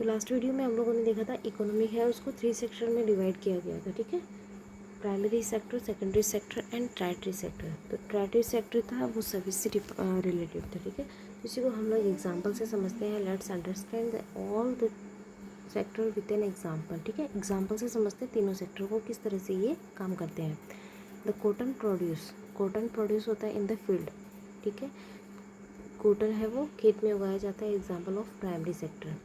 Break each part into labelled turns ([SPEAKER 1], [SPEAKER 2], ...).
[SPEAKER 1] तो last video में हम लोगों ने देखा था इकोनॉमी है उसको 3 सेक्टर में डिवाइड किया गया था, ठीक है। Primary sector, secondary sector and tertiary sector. तो टर्शियरी सेक्टर था वो सर्विस से रिलेटेड था, ठीक है। तो इसी को हम लोग एग्जाम्पल से समझते हैं। Let's understand all the sector with an example, ठीक है। एग्जाम्पल से समझते हैं तीनों सेक्टर को किस तरह से ये काम करते हैं। द कॉटन प्रोड्यूस होता है इन द फील्ड, ठीक है। कॉटन है वो खेत में उगाया जाता है, एग्जाम्पल ऑफ प्राइमरी सेक्टर।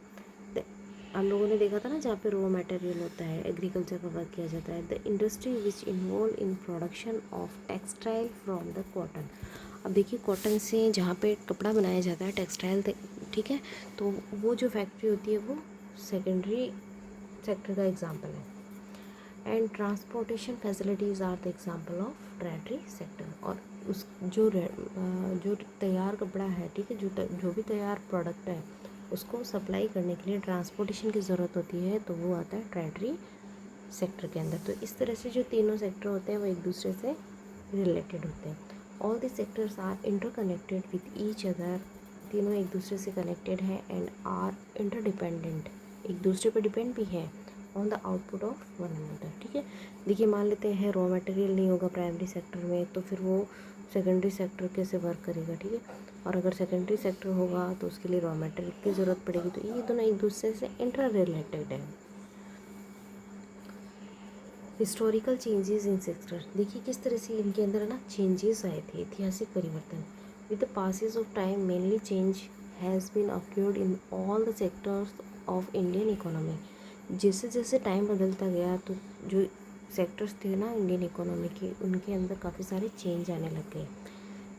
[SPEAKER 1] हम लोगों ने देखा था ना जहाँ पे रॉ मटेरियल होता है, एग्रीकल्चर का वर्क किया जाता है। The industry which involve in production of textile from the cotton. अब देखिए कॉटन से जहाँ पे कपड़ा बनाया जाता है टेक्सटाइल, ठीक है, तो वो जो फैक्ट्री होती है वो सेकेंडरी सेक्टर का एग्जाम्पल है। And transportation facilities are the example of tertiary sector. और उस जो तैयार कपड़ा है, ठीक है, जो भी तैयार प्रोडक्ट है उसको सप्लाई करने के लिए ट्रांसपोर्टेशन की ज़रूरत होती है, तो वो आता है टर्शियरी सेक्टर के अंदर। तो इस तरह से जो तीनों सेक्टर होते हैं वो एक दूसरे से रिलेटेड होते हैं। All the sectors are interconnected with each other. तीनों एक दूसरे से कनेक्टेड हैं एंड आर इंटरडिपेंडेंट, एक दूसरे पर डिपेंड भी है on the output of one another, ठीक है। देखिए मान लेते हैं रॉ मटेरियल नहीं होगा प्राइमरी सेक्टर में, तो फिर वो सेकेंडरी सेक्टर कैसे वर्क करेगा, ठीक है। और अगर सेकेंडरी सेक्टर होगा तो उसके लिए रॉ मटेरियल की ज़रूरत पड़ेगी। तो ये दोनों एक दूसरे से इंटर रिलेटेड है। हिस्टोरिकल चेंजेस इन सेक्टर, देखिए किस तरह से इनके अंदर है ना चेंजेस आए थे, ऐतिहासिक परिवर्तन। With the passage of time mainly change has been occurred in all the sectors of Indian economy. जैसे जैसे टाइम बदलता गया तो जो सेक्टर्स थे ना इंडियन इकोनॉमी के, उनके अंदर काफ़ी सारे चेंज आने लग गए।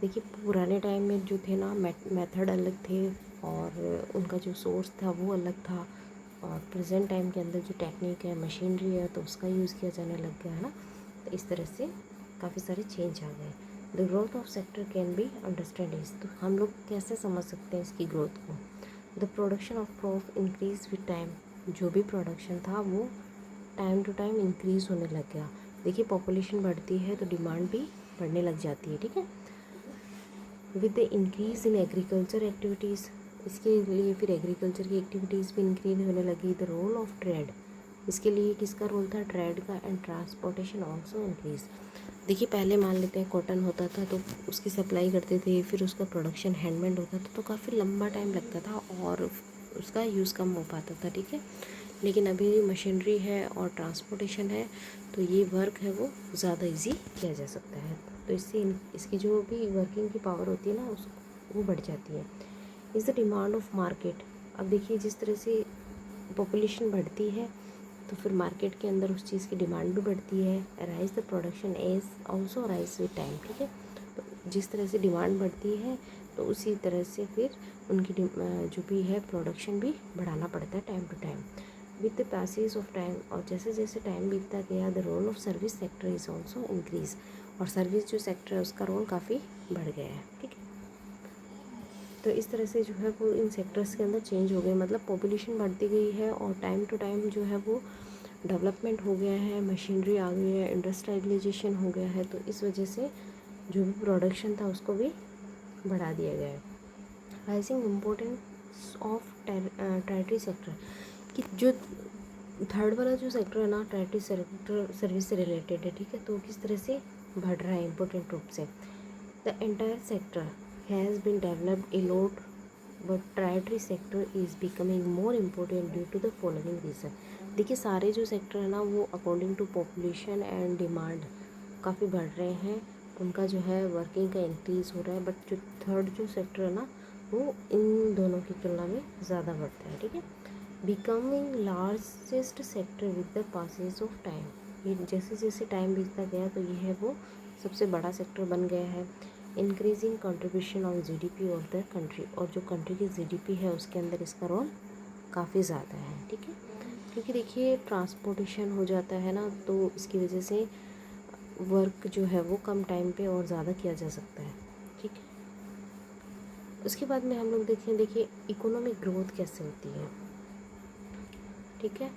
[SPEAKER 1] देखिए पुराने टाइम में जो थे ना मेथड अलग थे और उनका जो सोर्स था वो अलग था, और प्रेजेंट टाइम के अंदर जो टेक्निक है, मशीनरी है, तो उसका यूज़ किया जाने लग गया है ना। तो इस तरह से काफ़ी सारे चेंज आ गए। The growth of sector can be understand is, तो हम लोग कैसे समझ सकते हैं इसकी ग्रोथ को। The production of crop increase with time, जो भी प्रोडक्शन था वो टाइम टू टाइम इंक्रीज़ होने लग गया। देखिए पॉपुलेशन बढ़ती है तो डिमांड भी बढ़ने लग जाती है, ठीक है। With the increase in agriculture activities, इसके लिए फिर एग्रीकल्चर की एक्टिविटीज़ भी इंक्रीज होने लगी। द रोल ऑफ ट्रेड, इसके लिए किसका रोल था, ट्रेड का। And transportation also increase. देखिए पहले मान लेते हैं कॉटन होता था तो उसकी सप्लाई करते थे, फिर उसका प्रोडक्शन हैंडमेड होता था तो काफ़ी लंबा टाइम लगता था और उसका यूज़ कम हो पाता था, ठीक है। लेकिन अभी मशीनरी है और ट्रांसपोर्टेशन है तो ये वर्क है वो ज़्यादा इजी किया जा सकता है। तो इससे इसकी जो भी वर्किंग की पावर होती है ना वो बढ़ जाती है। Is the demand of market, अब देखिए जिस तरह से पॉपुलेशन बढ़ती है तो फिर मार्केट के अंदर उस चीज़ की डिमांड भी बढ़ती है। Rise the production as also rise with time, ठीक है। तो जिस तरह से डिमांड बढ़ती है तो उसी तरह से फिर उनकी जो भी है प्रोडक्शन भी बढ़ाना पड़ता है time to time. With the passage of time, और जैसे जैसे टाइम बीतता गया the role of service sector is also increase, और सर्विस जो सेक्टर है उसका रोल काफ़ी बढ़ गया है, ठीक है। तो इस तरह से जो है वो इन सेक्टर्स के अंदर चेंज हो गए, मतलब पॉपुलेशन बढ़ती गई है और टाइम टू टाइम जो है वो डेवलपमेंट हो गया है, मशीनरी आ गई है, इंडस्ट्रियलाइजेशन हो गया है। तो इस वजह से जो भी प्रोडक्शन था उसको भी बढ़ा दिया गया है। Rising importance of tertiary sector, कि जो थर्ड वाला जो सेक्टर है ना टर्शियरी सेक्टर सर्विस से रिलेटेड है, ठीक है, तो किस तरह से बढ़ रहा है इम्पोर्टेंट रूप से। The entire sector has been developed a lot but tertiary sector is becoming more important due to the following reason. देखिए सारे जो सेक्टर है ना वो according to population and demand काफ़ी बढ़ रहे हैं, उनका जो है वर्किंग का इंक्रीज़ हो रहा है। बट जो थर्ड जो सेक्टर है ना वो इन दोनों की तुलना में ज़्यादा बढ़ता है, ठीक है। Becoming largest sector with the passage of time, ये जैसे जैसे टाइम बीतता गया तो ये है वो सबसे बड़ा सेक्टर बन गया है। Increasing contribution of GDP of the country, और जो कंट्री की जीडीपी है उसके अंदर इसका रोल काफ़ी ज़्यादा है, ठीक है। क्योंकि देखिए ट्रांसपोर्टेशन हो जाता है ना तो इसकी वजह से वर्क जो है वो कम टाइम पे और ज़्यादा किया जा सकता है, ठीक है। उसके बाद में हम लोग देखिए इकोनॉमिक ग्रोथ कैसे होती है, ठीक है।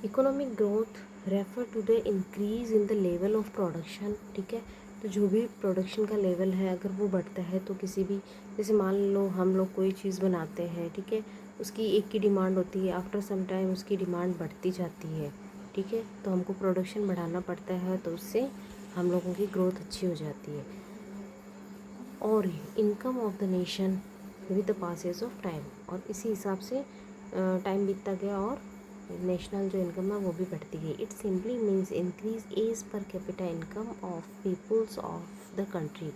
[SPEAKER 1] Economic growth refer to the increase in the level of production, ठीक है। तो जो भी प्रोडक्शन का लेवल है अगर वो बढ़ता है तो किसी भी, जैसे मान लो हम लोग कोई चीज़ बनाते हैं, ठीक है, उसकी एक की डिमांड होती है, आफ्टर सम टाइम उसकी डिमांड बढ़ती जाती है, ठीक है। तो हमको प्रोडक्शन बढ़ाना पड़ता है, तो उससे हम लोगों की ग्रोथ अच्छी हो जाती है। और income of the nation with the passes of time, और इसी हिसाब से टाइम बीतता गया और नेशनल जो इनकम है वो भी बढ़ती गई। It simply means increase as per capita income of peoples of the country.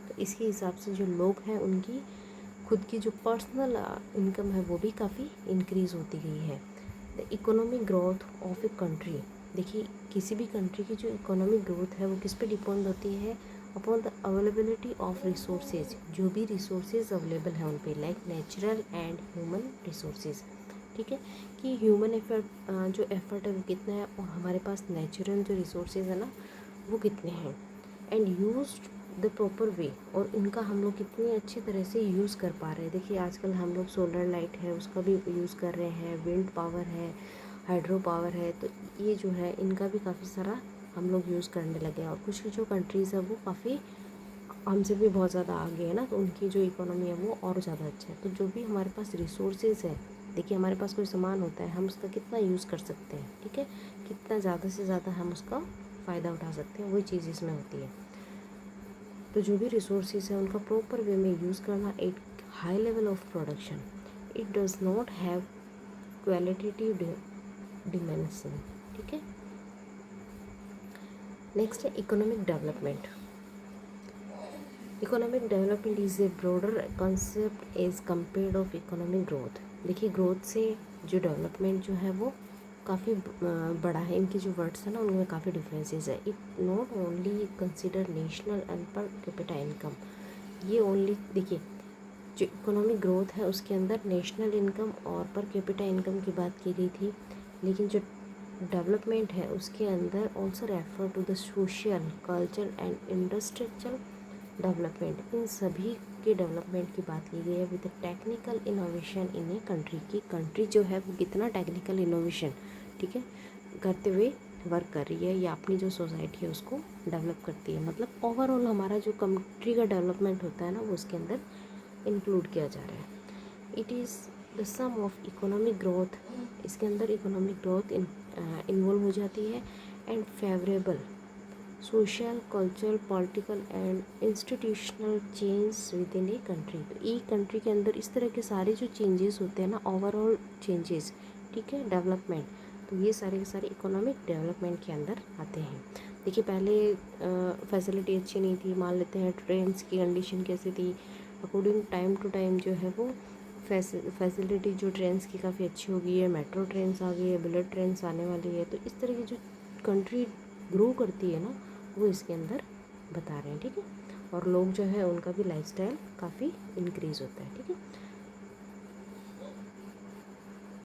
[SPEAKER 1] तो इसके हिसाब से जो लोग हैं उनकी खुद की जो पर्सनल इनकम है वो भी काफ़ी इंक्रीज़ होती गई है। The economic growth of a country, देखिए किसी भी कंट्री की जो इकोनॉमिक ग्रोथ है वो किस पे डिपेंड होती है, upon the availability of resources, जो भी रिसोर्सेज अवेलेबल है उन पे, like natural and human resources, ठीक है। कि ह्यूमन एफर्ट जो एफर्ट है वो कितना है, और हमारे पास नेचुरल जो रिसोर्सेज है ना वो कितने हैं, and used the proper way, और इनका हम लोग कितनी अच्छी तरह से यूज़ कर पा रहे हैं। देखिए आजकल हम लोग सोलर लाइट है उसका भी यूज़ कर रहे हैं, विंड पावर है, हाइड्रो पावर है, तो ये जो है इनका भी काफ़ी सारा हम लोग यूज़ करने लगे हैं। और कुछ जो कंट्रीज़ है वो काफ़ी हमसे भी बहुत ज़्यादा आगे है ना, तो उनकी जो इकोनॉमी है वो और ज़्यादा अच्छा है। तो जो भी हमारे पास रिसोर्सेज है, देखिए हमारे पास कोई सामान होता है, हम उसका कितना यूज़ कर सकते हैं, ठीक है, कितना ज़्यादा से ज़्यादा हम उसका फ़ायदा उठा सकते हैं, वही चीज़ इसमें होती है। तो जो भी रिसोर्सेज है उनका प्रॉपर वे में यूज़ करना, एक high level of production, it does not have qualitative dimension, ठीक है। नेक्स्ट है economic development. Economic development is a broader concept as compared of economic growth. देखिए ग्रोथ से जो डेवलपमेंट जो है वो काफ़ी बड़ा है, इनके जो वर्ड्स हैं ना उनमें काफ़ी डिफरेंसेस है। It not only consider national and पर कैपिटा इनकम, ये ओनली देखिए जो इकोनॉमिक ग्रोथ है उसके अंदर नेशनल इनकम और पर कैपिटा इनकम की बात की गई थी, लेकिन जो डेवलपमेंट है उसके अंदर also refer to the social, culture and industrial development, इन सभी के डेवलपमेंट की बात की गई है with technical innovation in a country की। कंट्री जो है वो कितना टेक्निकल इनोवेशन, ठीक है, करते हुए वर्क कर रही है, या अपनी जो सोसाइटी है उसको डेवलप करती है। मतलब ओवरऑल हमारा जो कंट्री का डेवलपमेंट होता है ना वो उसके अंदर इंक्लूड किया जा रहा है। It is the sum of economic growth, इसके अंदर इकोनॉमिक ग्रोथ इन्वॉल्व हो जाती है, and favourable social, cultural, political and institutional change within a country. तो एक कंट्री के अंदर इस तरह के सारे जो चेंजेस होते हैं ना, ओवरऑल चेंजेस, ठीक है, डेवलपमेंट, तो ये सारे के सारे इकोनॉमिक डेवलपमेंट के अंदर आते हैं। देखिए पहले फैसिलिटी अच्छी नहीं थी, मान लेते हैं ट्रेन्स की कंडीशन कैसी थी, अकॉर्डिंग टाइम टू टाइम जो है वो फैसिलिटी जो ट्रेन्स की काफ़ी अच्छी हो गई है, मेट्रो ट्रेन्स आ गई है, बुलेट ट्रेन्स आने वाली है। तो इस तरह की जो कंट्री ग्रो करती है ना वो इसके अंदर बता रहे हैं, ठीक है। और लोग जो है उनका भी लाइफस्टाइल काफ़ी इंक्रीज़ होता है, ठीक है।